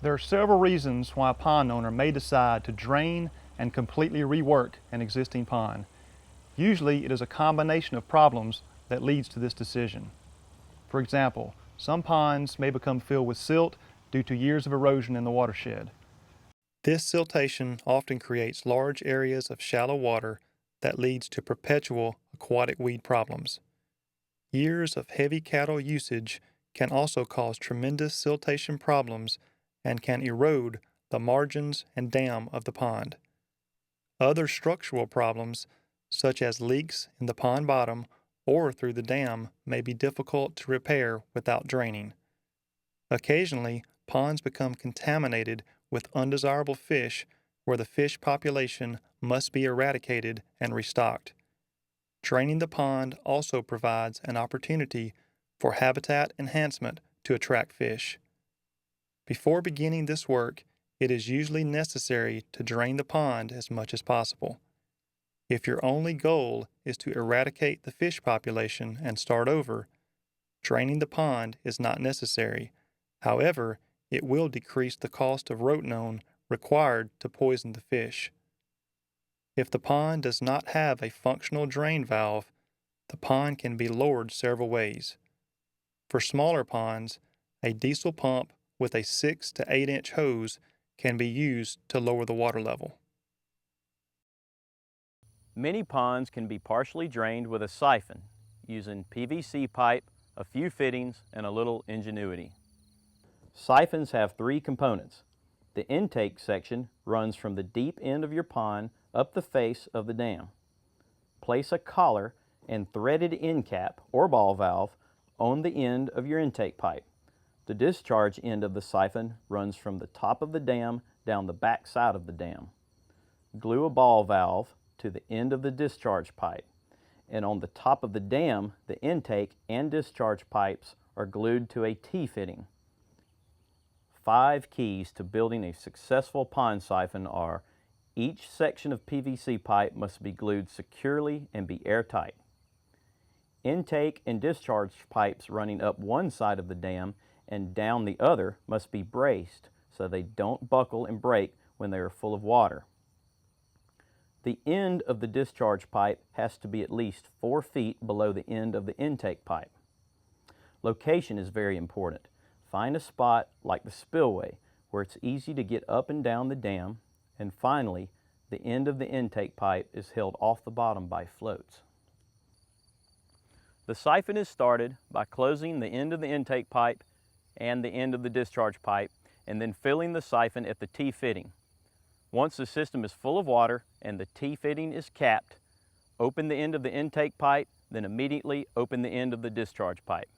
There are several reasons why a pond owner may decide to drain and completely rework an existing pond. Usually it is a combination of problems that leads to this decision. For example, some ponds may become filled with silt due to years of erosion in the watershed. This siltation often creates large areas of shallow water that leads to perpetual aquatic weed problems. Years of heavy cattle usage can also cause tremendous siltation problems and can erode the margins and dam of the pond. Other structural problems, such as leaks in the pond bottom or through the dam, may be difficult to repair without draining. Occasionally, ponds become contaminated with undesirable fish where the fish population must be eradicated and restocked. Draining the pond also provides an opportunity for habitat enhancement to attract fish. Before beginning this work, it is usually necessary to drain the pond as much as possible. If your only goal is to eradicate the fish population and start over, draining the pond is not necessary. However, it will decrease the cost of rotenone required to poison the fish. If the pond does not have a functional drain valve, the pond can be lowered several ways. For smaller ponds, a diesel pump with a 6 to 8 inch hose can be used to lower the water level. Many ponds can be partially drained with a siphon using PVC pipe, a few fittings, and a little ingenuity. Siphons have three components. The intake section runs from the deep end of your pond up the face of the dam. Place a collar and threaded end cap or ball valve on the end of your intake pipe. The discharge end of the siphon runs from the top of the dam down the back side of the dam. Glue a ball valve to the end of the discharge pipe, and on the top of the dam, the intake and discharge pipes are glued to a T-fitting. 5 keys to building a successful pond siphon are: each section of PVC pipe must be glued securely and be airtight. Intake and discharge pipes running up one side of the dam and down the other must be braced so they don't buckle and break when they are full of water. The end of the discharge pipe has to be at least 4 feet below the end of the intake pipe. Location is very important. Find a spot like the spillway where it's easy to get up and down the dam, and finally, the end of the intake pipe is held off the bottom by floats. The siphon is started by closing the end of the intake pipe and the end of the discharge pipe, and then filling the siphon at the T-fitting. Once the system is full of water and the T-fitting is capped, open the end of the intake pipe, then immediately open the end of the discharge pipe.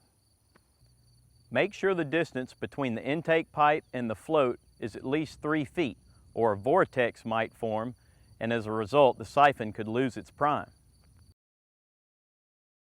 Make sure the distance between the intake pipe and the float is at least 3 feet, or a vortex might form, and as a result the siphon could lose its prime.